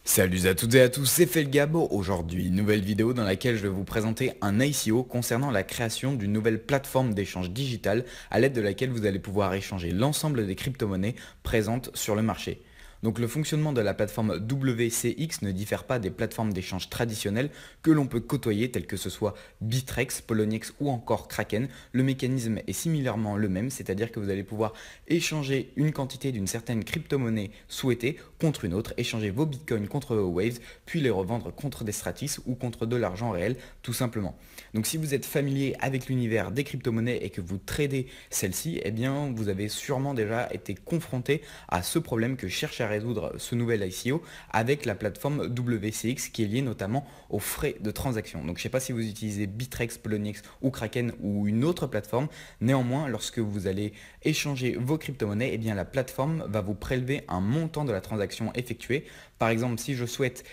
Salut à toutes et à tous, c'est Felgabo. Aujourd'hui, nouvelle vidéo dans laquelle je vais vous présenter un ICO concernant la création d'une nouvelle plateforme d'échange digital à l'aide de laquelle vous allez pouvoir échanger l'ensemble des crypto-monnaies présentes sur le marché. Donc le fonctionnement de la plateforme WCX ne diffère pas des plateformes d'échange traditionnelles que l'on peut côtoyer telles que ce soit Bitrex, Poloniex ou encore Kraken. Le mécanisme est similairement le même, c'est-à-dire que vous allez pouvoir échanger une quantité d'une certaine crypto-monnaie souhaitée contre une autre, échanger vos bitcoins contre vos waves, puis les revendre contre des stratis ou contre de l'argent réel tout simplement. Donc si vous êtes familier avec l'univers des crypto-monnaies et que vous tradez celles-ci, eh bien vous avez sûrement déjà été confronté à ce problème que cherche à résoudre ce nouvel ICO avec la plateforme WCX qui est liée notamment aux frais de transaction. Donc je ne sais pas si vous utilisez Bitrex, Poloniex ou Kraken ou une autre plateforme, néanmoins lorsque vous allez échanger vos crypto-monnaies, eh bien la plateforme va vous prélever un montant de la transaction effectuée. Par exemple, si je souhaite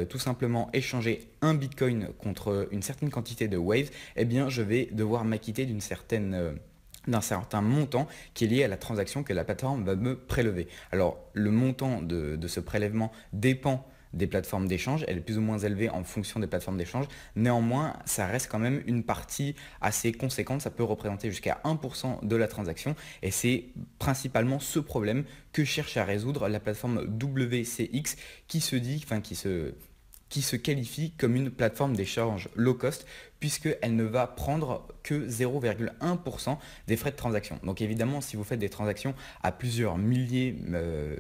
tout simplement échanger un bitcoin contre une certaine quantité de waves, eh bien je vais devoir m'acquitter d'un certain montant qui est lié à la transaction que la plateforme va me prélever. Alors le montant de ce prélèvement dépend des plateformes d'échange, elle est plus ou moins élevée en fonction des plateformes d'échange. Néanmoins, ça reste quand même une partie assez conséquente, ça peut représenter jusqu'à 1% de la transaction et c'est principalement ce problème que cherche à résoudre la plateforme WCX qui se dit, enfin qui se qualifie comme une plateforme d'échange low cost puisqu'elle ne va prendre que 0,1% des frais de transaction. Donc évidemment, si vous faites des transactions à plusieurs milliers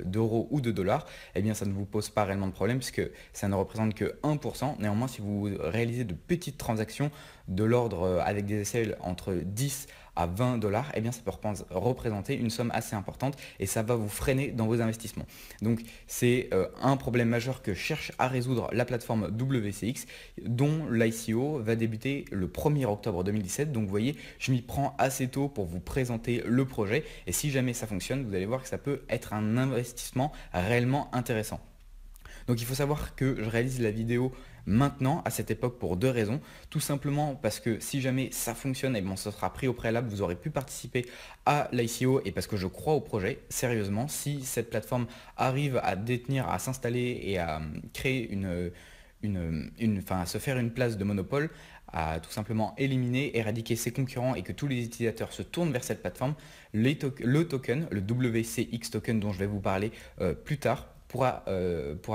d'euros ou de dollars, eh bien ça ne vous pose pas réellement de problème puisque ça ne représente que 1%. Néanmoins, si vous réalisez de petites transactions de l'ordre avec des échelles entre 10 à 20 dollars, eh bien ça peut représenter une somme assez importante et ça va vous freiner dans vos investissements. Donc c'est un problème majeur que cherche à résoudre la plateforme WCX dont l'ICO va débuter le 1er octobre 2017. Donc vous voyez, je m'y prends assez tôt pour vous présenter le projet et si jamais ça fonctionne, vous allez voir que ça peut être un investissement réellement intéressant. Donc il faut savoir que je réalise la vidéo maintenant, à cette époque, pour deux raisons. Tout simplement parce que si jamais ça fonctionne, et bon, ça sera pris au préalable, vous aurez pu participer à l'ICO et parce que je crois au projet, sérieusement, si cette plateforme arrive à détenir, à s'installer et à créer à se faire une place de monopole, à tout simplement éliminer, éradiquer ses concurrents et que tous les utilisateurs se tournent vers cette plateforme, le token, le WCX token dont je vais vous parler plus tard, pourra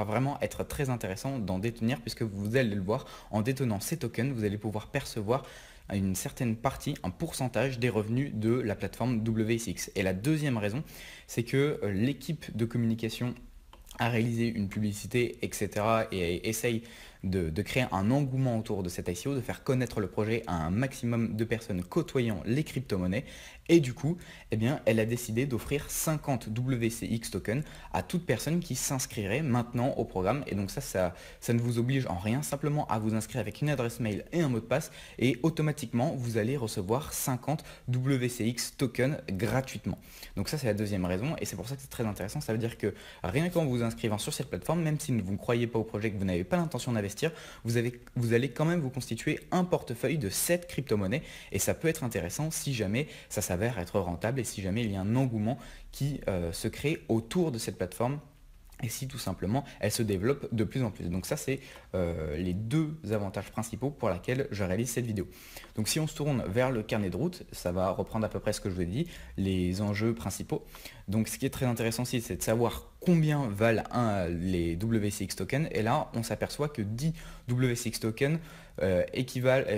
vraiment être très intéressant d'en détenir puisque vous allez le voir, en détenant ces tokens, vous allez pouvoir percevoir une certaine partie, un pourcentage des revenus de la plateforme WCX. Et la deuxième raison, c'est que l'équipe de communication a réalisé une publicité, etc. et essaye de créer un engouement autour de cet ICO, de faire connaître le projet à un maximum de personnes côtoyant les crypto-monnaies. Et du coup, eh bien, elle a décidé d'offrir 50 WCX tokens à toute personne qui s'inscrirait maintenant au programme. Et donc ça ne vous oblige en rien, simplement à vous inscrire avec une adresse mail et un mot de passe. Et automatiquement, vous allez recevoir 50 WCX tokens gratuitement. Donc ça, c'est la deuxième raison. Et c'est pour ça que c'est très intéressant. Ça veut dire que rien qu'en vous inscrivant sur cette plateforme, même si vous ne croyez pas au projet, que vous n'avez pas l'intention d'investir, vous allez quand même vous constituer un portefeuille de 7 crypto-monnaies et ça peut être intéressant si jamais ça s'avère être rentable et si jamais il y a un engouement qui se crée autour de cette plateforme et si tout simplement elle se développe de plus en plus. Donc ça c'est les deux avantages principaux pour lesquels je réalise cette vidéo. Donc si on se tourne vers le carnet de route, ça va reprendre à peu près ce que je vous ai dit, les enjeux principaux. Donc ce qui est très intéressant aussi, c'est de savoir combien valent les WCX tokens. Et là, on s'aperçoit que 10 WCX tokens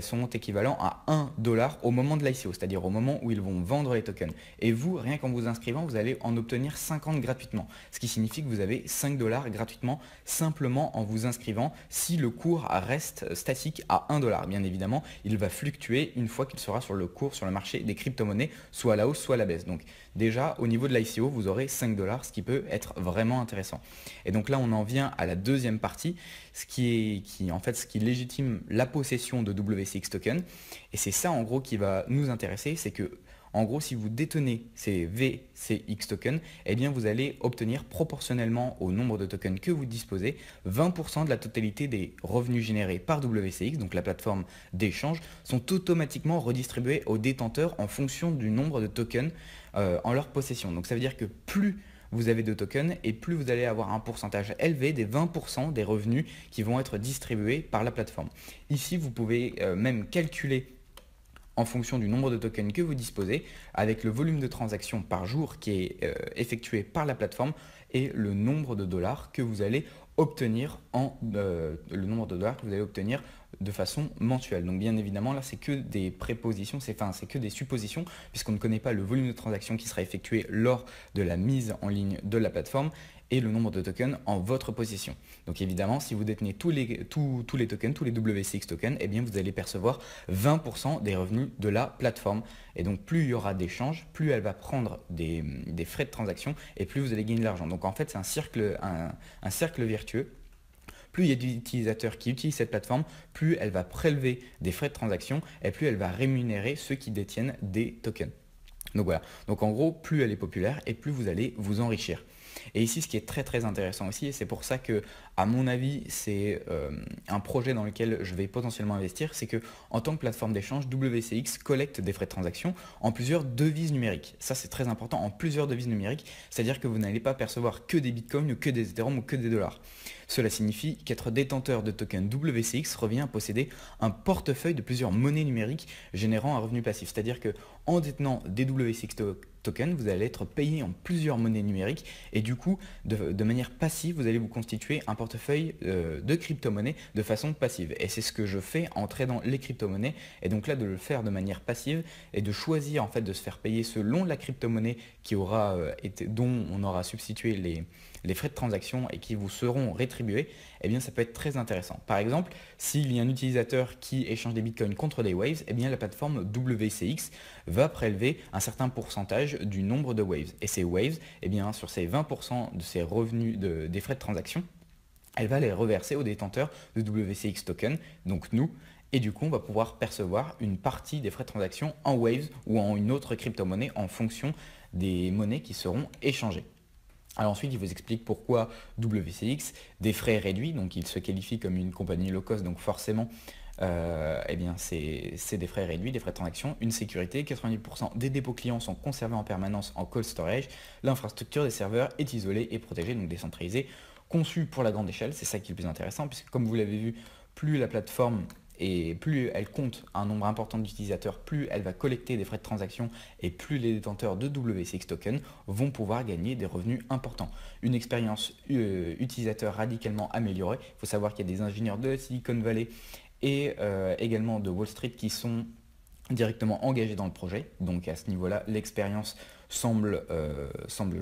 sont équivalents à 1 dollar au moment de l'ICO, c'est-à-dire au moment où ils vont vendre les tokens. Et vous, rien qu'en vous inscrivant, vous allez en obtenir 50 gratuitement. Ce qui signifie que vous avez 5 dollars gratuitement simplement en vous inscrivant si le cours reste statique à 1 dollar. Bien évidemment, il va fluctuer une fois qu'il sera sur le cours, sur le marché des crypto-monnaies, soit à la hausse, soit à la baisse. Donc déjà, au niveau de l'ICO, vous aurez 5 dollars, ce qui peut être vraiment intéressant. Et donc là, on en vient à la deuxième partie, ce qui légitime la possession de WCX token. Et c'est ça en gros qui va nous intéresser, c'est que en gros, si vous détenez ces VCX tokens, eh bien vous allez obtenir proportionnellement au nombre de tokens que vous disposez, 20% de la totalité des revenus générés par WCX, donc la plateforme d'échange, sont automatiquement redistribués aux détenteurs en fonction du nombre de tokens en leur possession. Donc ça veut dire que plus vous avez de tokens et plus vous allez avoir un pourcentage élevé des 20% des revenus qui vont être distribués par la plateforme. Ici, vous pouvez même calculer en fonction du nombre de tokens que vous disposez, avec le volume de transactions par jour qui est effectué par la plateforme et le nombre de dollars que vous allez obtenir de façon mensuelle. Donc bien évidemment là c'est que des prépositions, c'est que des suppositions puisqu'on ne connaît pas le volume de transactions qui sera effectué lors de la mise en ligne de la plateforme et le nombre de tokens en votre possession. Donc évidemment, si vous détenez tous les tokens, tous les WCX tokens, eh bien vous allez percevoir 20% des revenus de la plateforme. Et donc plus il y aura d'échanges, plus elle va prendre des frais de transaction et plus vous allez gagner de l'argent. Donc en fait, c'est un cercle vertueux. Plus il y a d'utilisateurs qui utilisent cette plateforme, plus elle va prélever des frais de transaction et plus elle va rémunérer ceux qui détiennent des tokens. Donc voilà, donc en gros, plus elle est populaire et plus vous allez vous enrichir. Et ici, ce qui est très très intéressant aussi, et c'est pour ça que, à mon avis, c'est un projet dans lequel je vais potentiellement investir, c'est que en tant que plateforme d'échange, WCX collecte des frais de transaction en plusieurs devises numériques. Ça, c'est très important, en plusieurs devises numériques, c'est-à-dire que vous n'allez pas percevoir que des bitcoins ou que des Ethereum ou que des dollars. Cela signifie qu'être détenteur de tokens WCX revient à posséder un portefeuille de plusieurs monnaies numériques générant un revenu passif. C'est-à-dire que en détenant des WCX tokens, vous allez être payé en plusieurs monnaies numériques et du coup, de manière passive, vous allez vous constituer un portefeuille de crypto-monnaies de façon passive. Et c'est ce que je fais en tradant les crypto-monnaies. Et donc là, de le faire de manière passive et de choisir en fait de se faire payer selon la crypto-monnaie dont on aura substitué les frais de transaction et qui vous seront rétribués, eh bien ça peut être très intéressant. Par exemple, s'il y a un utilisateur qui échange des bitcoins contre des waves, eh bien la plateforme WCX va prélever un certain pourcentage du nombre de waves. Et ces waves, eh bien sur ces 20% de ces revenus des frais de transaction, elle va les reverser aux détenteurs de WCX token, donc nous, et du coup on va pouvoir percevoir une partie des frais de transaction en waves ou en une autre crypto-monnaie en fonction des monnaies qui seront échangées. Alors ensuite, il vous explique pourquoi WCX, des frais réduits, donc il se qualifie comme une compagnie low cost, donc forcément, eh bien c'est des frais réduits, des frais de transaction, une sécurité, 90% des dépôts clients sont conservés en permanence en cold storage, l'infrastructure des serveurs est isolée et protégée, donc décentralisée, conçue pour la grande échelle, c'est ça qui est le plus intéressant, puisque comme vous l'avez vu, plus la plateforme et plus elle compte un nombre important d'utilisateurs, plus elle va collecter des frais de transaction et plus les détenteurs de WCX token vont pouvoir gagner des revenus importants. Une expérience utilisateur radicalement améliorée. Il faut savoir qu'il y a des ingénieurs de Silicon Valley et également de Wall Street qui sont directement engagés dans le projet. Donc à ce niveau-là, l'expérience semble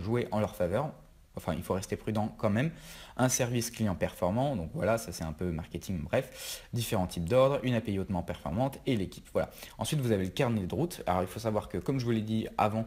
jouer en leur faveur. Enfin, il faut rester prudent quand même. Un service client performant, donc voilà, ça c'est un peu marketing, bref. Différents types d'ordres, une API hautement performante et l'équipe, voilà. Ensuite, vous avez le carnet de route. Alors, il faut savoir que, comme je vous l'ai dit avant,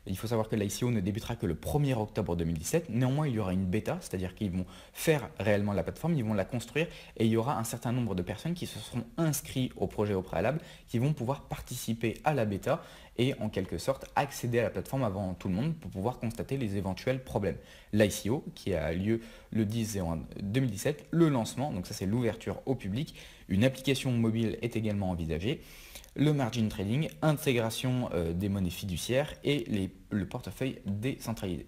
il faut savoir que l'ICO ne débutera que le 1er octobre 2017. Néanmoins, il y aura une bêta, c'est-à-dire qu'ils vont faire réellement la plateforme, ils vont la construire et il y aura un certain nombre de personnes qui se seront inscrits au projet au préalable, qui vont pouvoir participer à la bêta et en quelque sorte accéder à la plateforme avant tout le monde pour pouvoir constater les éventuels problèmes. L'ICO qui a lieu le 10/01 2017, le lancement, donc ça c'est l'ouverture au public, une application mobile est également envisagée, le margin trading, intégration des monnaies fiduciaires et le portefeuille décentralisé.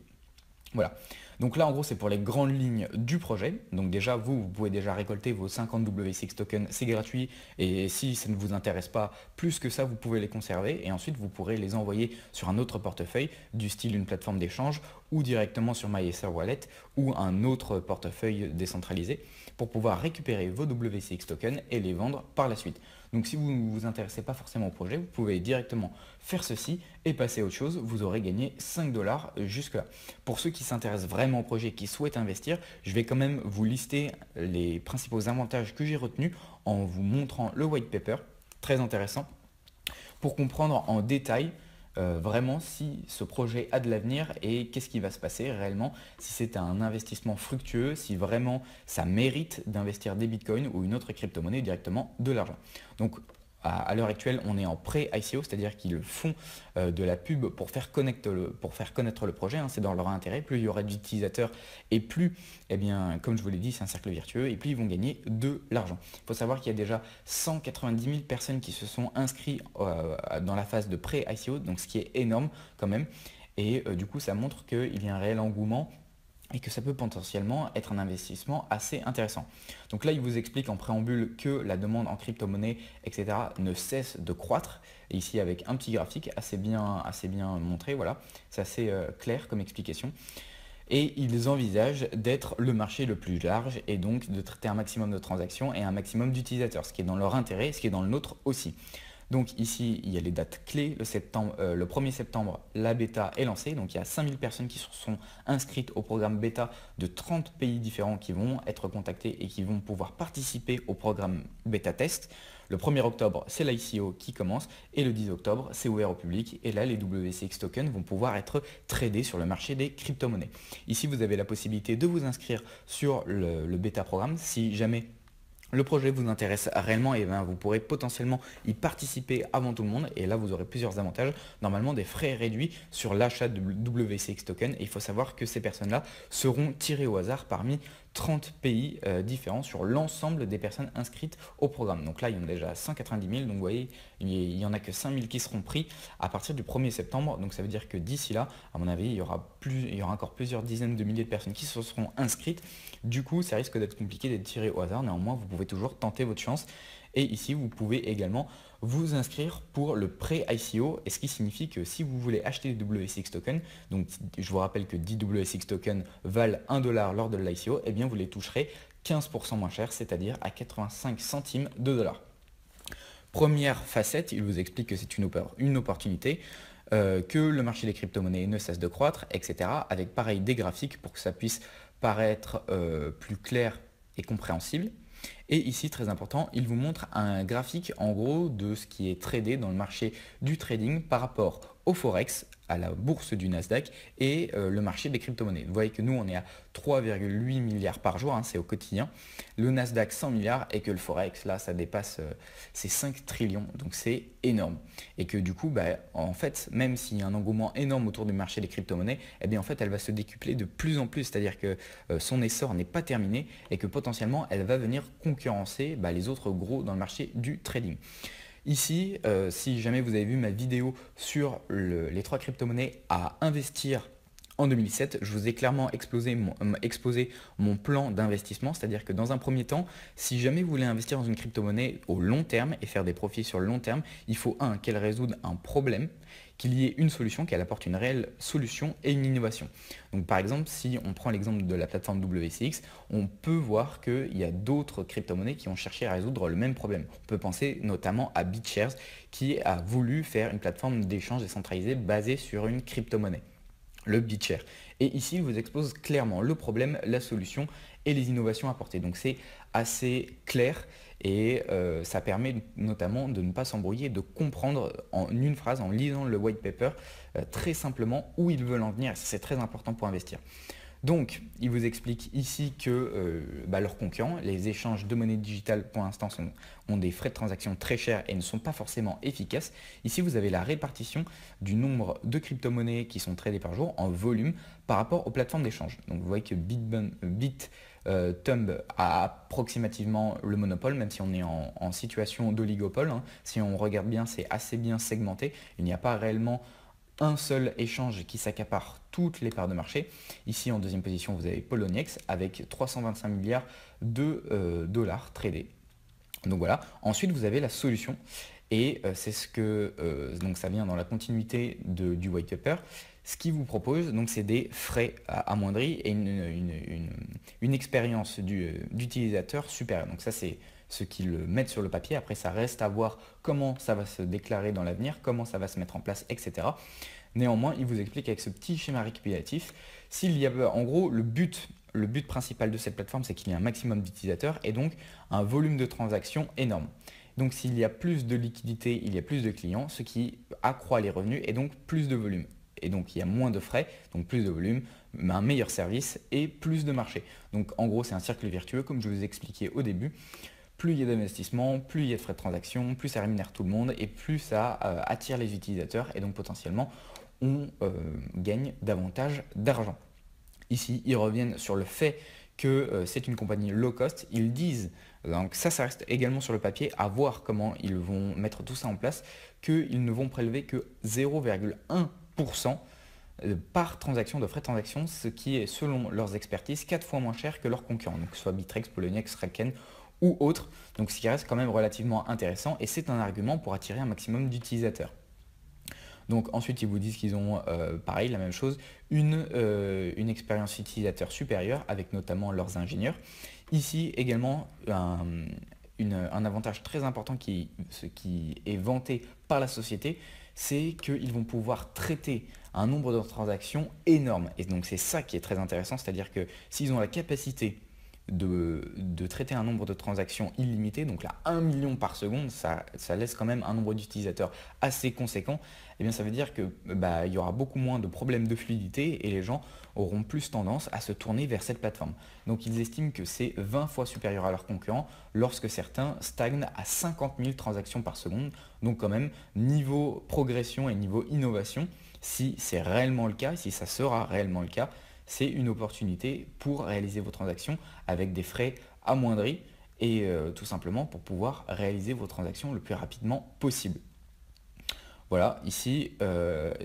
Voilà. Donc là, en gros, c'est pour les grandes lignes du projet. Donc déjà, vous pouvez déjà récolter vos 50 WCX tokens, c'est gratuit. Et si ça ne vous intéresse pas plus que ça, vous pouvez les conserver. Et ensuite, vous pourrez les envoyer sur un autre portefeuille, du style une plateforme d'échange, ou directement sur MyEther Wallet, ou un autre portefeuille décentralisé, pour pouvoir récupérer vos WCX tokens et les vendre par la suite. Donc si vous ne vous intéressez pas forcément au projet, vous pouvez directement faire ceci et passer à autre chose. Vous aurez gagné 5 $ jusque-là. Pour ceux qui s'intéressent vraiment au projet, qui souhaitent investir, je vais quand même vous lister les principaux avantages que j'ai retenus en vous montrant le white paper, très intéressant, pour comprendre en détail vraiment si ce projet a de l'avenir et qu'est-ce qui va se passer réellement, si c'est un investissement fructueux, si vraiment ça mérite d'investir des bitcoins ou une autre crypto-monnaie directement de l'argent. Donc à l'heure actuelle, on est en pré-ICO, c'est-à-dire qu'ils font de la pub pour faire connaître le projet, hein, c'est dans leur intérêt. Plus il y aura d'utilisateurs et plus, eh bien, comme je vous l'ai dit, c'est un cercle vertueux et plus ils vont gagner de l'argent. Il faut savoir qu'il y a déjà 190 000 personnes qui se sont inscrites dans la phase de pré-ICO, donc ce qui est énorme quand même. et du coup ça montre qu'il y a un réel engouement et que ça peut potentiellement être un investissement assez intéressant. Donc là, il vous explique en préambule que la demande en crypto-monnaie, etc., ne cesse de croître. Et ici, avec un petit graphique assez bien montré, voilà, c'est assez clair comme explication. Et ils envisagent d'être le marché le plus large et donc de traiter un maximum de transactions et un maximum d'utilisateurs, ce qui est dans leur intérêt, ce qui est dans le nôtre aussi. Donc ici, il y a les dates clés. Le 1er septembre, la bêta est lancée. Donc il y a 5000 personnes qui se sont inscrites au programme bêta de 30 pays différents qui vont être contactés et qui vont pouvoir participer au programme bêta test. Le 1er octobre, c'est l'ICO qui commence et le 10 octobre, c'est ouvert au public et là, les WCX tokens vont pouvoir être tradés sur le marché des crypto-monnaies. Ici, vous avez la possibilité de vous inscrire sur le bêta programme si jamais le projet vous intéresse réellement, et bien vous pourrez potentiellement y participer avant tout le monde et là vous aurez plusieurs avantages, normalement des frais réduits sur l'achat de WCX token et il faut savoir que ces personnes-là seront tirées au hasard parmi 30 pays différents sur l'ensemble des personnes inscrites au programme. Donc là il y en a déjà 190 000, donc vous voyez il n'y en a que 5 000 qui seront pris à partir du 1er septembre, donc ça veut dire que d'ici là, à mon avis, il y aura encore plusieurs dizaines de milliers de personnes qui se seront inscrites. Du coup, ça risque d'être compliqué d'être tiré au hasard. Néanmoins, vous pouvez toujours tenter votre chance. Et ici, vous pouvez également vous inscrire pour le pré-ICO, et ce qui signifie que si vous voulez acheter des WCX tokens, donc je vous rappelle que 10 WCX tokens valent 1 dollar lors de l'ICO, et bien vous les toucherez 15% moins cher, c'est-à-dire à 85 centimes de dollar. Première facette, il vous explique que c'est une opportunité, que le marché des crypto-monnaies ne cesse de croître, etc. Avec pareil des graphiques pour que ça puisse paraître plus clair et compréhensible. Et ici, très important, il vous montre un graphique en gros de ce qui est tradé dans le marché du trading par rapport au Forex, à la bourse du Nasdaq et le marché des crypto-monnaies. Vous voyez que nous, on est à 3,8 milliards par jour, hein, c'est au quotidien. Le Nasdaq 100 milliards et que le Forex, là, ça dépasse ces 5 trillions. Donc c'est énorme. Et que du coup, bah, en fait, même s'il y a un engouement énorme autour du marché des crypto-monnaies, eh bien en fait, elle va se décupler de plus en plus. C'est-à-dire que son essor n'est pas terminé et que potentiellement, elle va venir concurrencer les autres gros dans le marché du trading. Ici, si jamais vous avez vu ma vidéo sur les 3 crypto-monnaies à investir en 2007, je vous ai clairement exposé mon plan d'investissement, c'est-à-dire que dans un premier temps, si jamais vous voulez investir dans une crypto-monnaie au long terme et faire des profits sur le long terme, il faut qu'elle résoudre un problème, qu'il y ait une solution, qu'elle apporte une réelle solution et une innovation. Donc par exemple, si on prend l'exemple de la plateforme WCX, on peut voir qu'il y a d'autres crypto-monnaies qui ont cherché à résoudre le même problème. On peut penser notamment à BitShares qui a voulu faire une plateforme d'échange décentralisée basée sur une crypto-monnaie, le BitShare. Et ici, il vous expose clairement le problème, la solution et les innovations apportées. Donc c'est assez clair et ça permet notamment de ne pas s'embrouiller, de comprendre en une phrase, en lisant le white paper, très simplement où ils veulent en venir. C'est très important pour investir. Donc, il vous explique ici que leurs concurrents, les échanges de monnaie digitale pour l'instant ont des frais de transaction très chers et ne sont pas forcément efficaces. Ici, vous avez la répartition du nombre de crypto-monnaies qui sont tradées par jour en volume par rapport aux plateformes d'échange. Donc, vous voyez que Bithumb a approximativement le monopole, même si on est en situation d'oligopole. Hein. Si on regarde bien, c'est assez bien segmenté. Il n'y a pas réellement un seul échange qui s'accapare toutes les parts de marché. Ici, en deuxième position, vous avez Poloniex avec 325 milliards de dollars tradés. Donc voilà. Ensuite, vous avez la solution. Et c'est ce que donc ça vient dans la continuité du white paper. Ce qu'il vous propose, donc, c'est des frais amoindris et une expérience d'utilisateur supérieure. Donc ça, c'est ce qu'ils mettent sur le papier. Après, ça reste à voir comment ça va se déclarer dans l'avenir, comment ça va se mettre en place, etc. Néanmoins, il vous explique avec ce petit schéma récapitulatif, s'il y a en gros le but principal de cette plateforme, c'est qu'il y ait un maximum d'utilisateurs et donc un volume de transactions énorme. Donc s'il y a plus de liquidité, il y a plus de clients, ce qui accroît les revenus et donc plus de volume. Et donc il y a moins de frais, donc plus de volume, un meilleur service et plus de marché. Donc en gros, c'est un cercle vertueux comme je vous ai expliqué au début. Plus il y a d'investissement, plus il y a de frais de transaction, plus ça rémunère tout le monde et plus ça attire les utilisateurs et donc potentiellement on gagne davantage d'argent. Ici, ils reviennent sur le fait que c'est une compagnie low cost. Ils disent, donc ça reste également sur le papier, à voir comment ils vont mettre tout ça en place, qu'ils ne vont prélever que 0,1% par transaction de frais de transaction, ce qui est selon leurs expertises 4 fois moins cher que leurs concurrents, donc soit Bittrex, Poloniex, Kraken ou autres, donc ce qui reste quand même relativement intéressant et c'est un argument pour attirer un maximum d'utilisateurs. Donc ensuite ils vous disent qu'ils ont pareil, la même chose, une expérience utilisateur supérieure avec notamment leurs ingénieurs. Ici également un avantage très important qui est vanté par la société, c'est qu'ils vont pouvoir traiter un nombre de transactions énorme. Et donc c'est ça qui est très intéressant, c'est-à-dire que s'ils ont la capacité de traiter un nombre de transactions illimité, donc là 1 million par seconde, ça laisse quand même un nombre d'utilisateurs assez conséquent, et bien ça veut dire que il y aura beaucoup moins de problèmes de fluidité et les gens auront plus tendance à se tourner vers cette plateforme. Donc ils estiment que c'est 20 fois supérieur à leurs concurrents lorsque certains stagnent à 50 000 transactions par seconde. Donc quand même, niveau progression et niveau innovation, si c'est réellement le cas, si ça sera réellement le cas, c'est une opportunité pour réaliser vos transactions avec des frais amoindris et tout simplement pour pouvoir réaliser vos transactions le plus rapidement possible. Voilà, ici,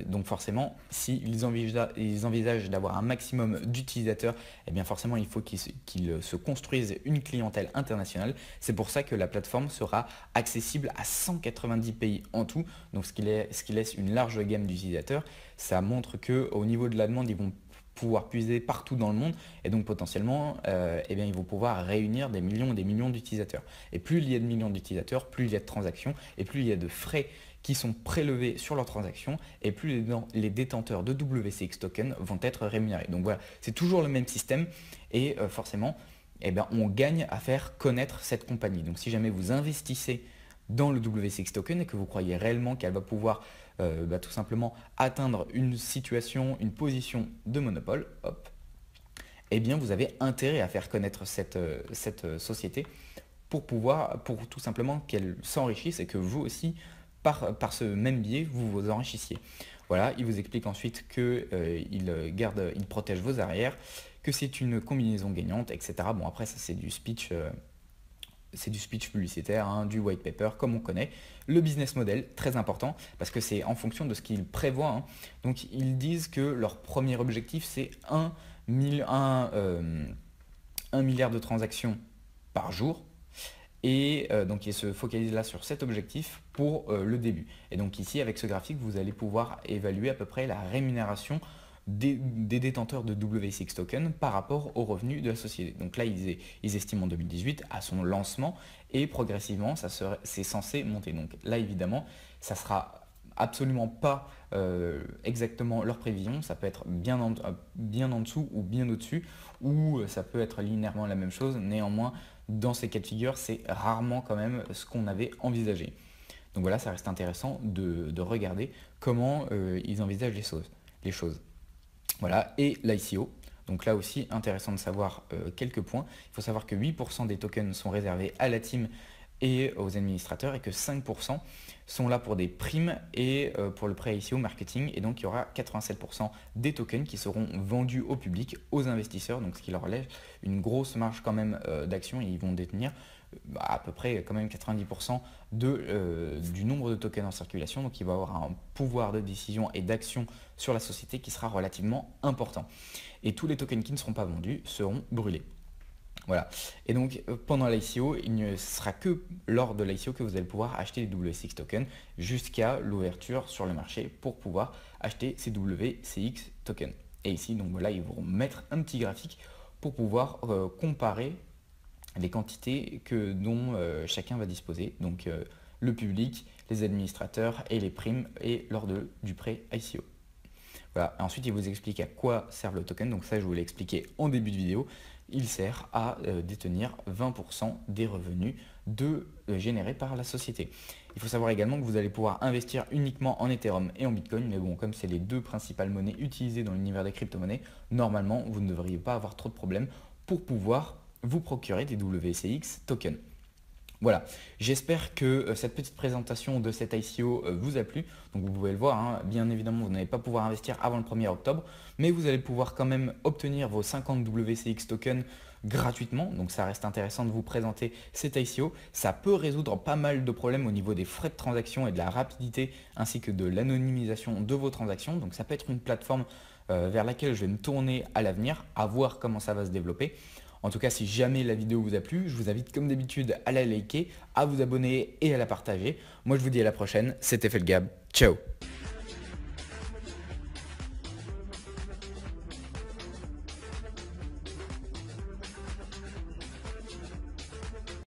donc forcément, s'ils envisagent d'avoir un maximum d'utilisateurs, eh bien forcément, il faut qu'ils se construisent une clientèle internationale. C'est pour ça que la plateforme sera accessible à 190 pays en tout, donc ce qui laisse une large gamme d'utilisateurs. Ça montre qu'au niveau de la demande, ils vont pouvoir puiser partout dans le monde et donc potentiellement eh bien, ils vont pouvoir réunir des millions et des millions d'utilisateurs. Et plus il y a de millions d'utilisateurs, plus il y a de transactions et plus il y a de frais qui sont prélevés sur leurs transactions et plus les détenteurs de WCX token vont être rémunérés. Donc voilà, c'est toujours le même système et forcément eh bien, on gagne à faire connaître cette compagnie. Donc si jamais vous investissez dans le WCX token et que vous croyez réellement qu'elle va pouvoir tout simplement atteindre une situation, une position de monopole, hop, eh bien vous avez intérêt à faire connaître cette société pour tout simplement qu'elle s'enrichisse et que vous aussi, par ce même biais, vous vous enrichissiez. Voilà, il vous explique ensuite qu'il protège vos arrières, que c'est une combinaison gagnante, etc. Bon après ça c'est du speech. C'est du speech publicitaire, hein, du white paper comme on connaît. Le business model, très important, parce que c'est en fonction de ce qu'ils prévoient. Hein. Donc ils disent que leur premier objectif c'est 1 milliard de transactions par jour. Et donc ils se focalisent là sur cet objectif pour le début. Et donc ici avec ce graphique vous allez pouvoir évaluer à peu près la rémunération des détenteurs de WCX token par rapport aux revenus de la société. Donc là, ils estiment en 2018 à son lancement et progressivement, c'est censé monter. Donc là, évidemment, ça sera absolument pas exactement leur prévision. Ça peut être bien en dessous ou bien au-dessus, ou ça peut être linéairement la même chose. Néanmoins, dans ces cas de figure, c'est rarement quand même ce qu'on avait envisagé. Donc voilà, ça reste intéressant de regarder comment ils envisagent les choses. Voilà, et l'ICO. Donc là aussi, intéressant de savoir quelques points. Il faut savoir que 8% des tokens sont réservés à la team et aux administrateurs et que 5% sont là pour des primes et pour le pré-ICO marketing. Et donc, il y aura 87% des tokens qui seront vendus au public, aux investisseurs, donc ce qui leur laisse une grosse marge quand même d'action et ils vont détenir à peu près quand même 90% du nombre de tokens en circulation. Donc il va avoir un pouvoir de décision et d'action sur la société qui sera relativement important. Et tous les tokens qui ne seront pas vendus seront brûlés. Voilà. Et donc pendant l'ICO, il ne sera que lors de l'ICO que vous allez pouvoir acheter les WCX tokens jusqu'à l'ouverture sur le marché pour pouvoir acheter ces WCX tokens. Et ici, donc voilà, ils vont mettre un petit graphique pour pouvoir comparer les quantités dont chacun va disposer, donc le public, les administrateurs et les primes et lors du pré-ICO. Voilà. Ensuite, il vous explique à quoi sert le token, donc ça je vous l'ai expliqué en début de vidéo. Il sert à détenir 20% des revenus générés par la société. Il faut savoir également que vous allez pouvoir investir uniquement en Ethereum et en Bitcoin, mais bon, comme c'est les deux principales monnaies utilisées dans l'univers des crypto-monnaies, normalement vous ne devriez pas avoir trop de problèmes pour pouvoir vous procurer des WCX tokens. Voilà, j'espère que cette petite présentation de cet ICO vous a plu. Donc vous pouvez le voir, hein, bien évidemment vous n'allez pas pouvoir investir avant le 1er octobre, mais vous allez pouvoir quand même obtenir vos 50 WCX tokens gratuitement, donc ça reste intéressant de vous présenter cet ICO. Ça peut résoudre pas mal de problèmes au niveau des frais de transaction et de la rapidité ainsi que de l'anonymisation de vos transactions. Donc ça peut être une plateforme vers laquelle je vais me tourner à l'avenir, à voir comment ça va se développer. En tout cas, si jamais la vidéo vous a plu, je vous invite comme d'habitude à la liker, à vous abonner et à la partager. Moi je vous dis à la prochaine, c'était Felgab, ciao.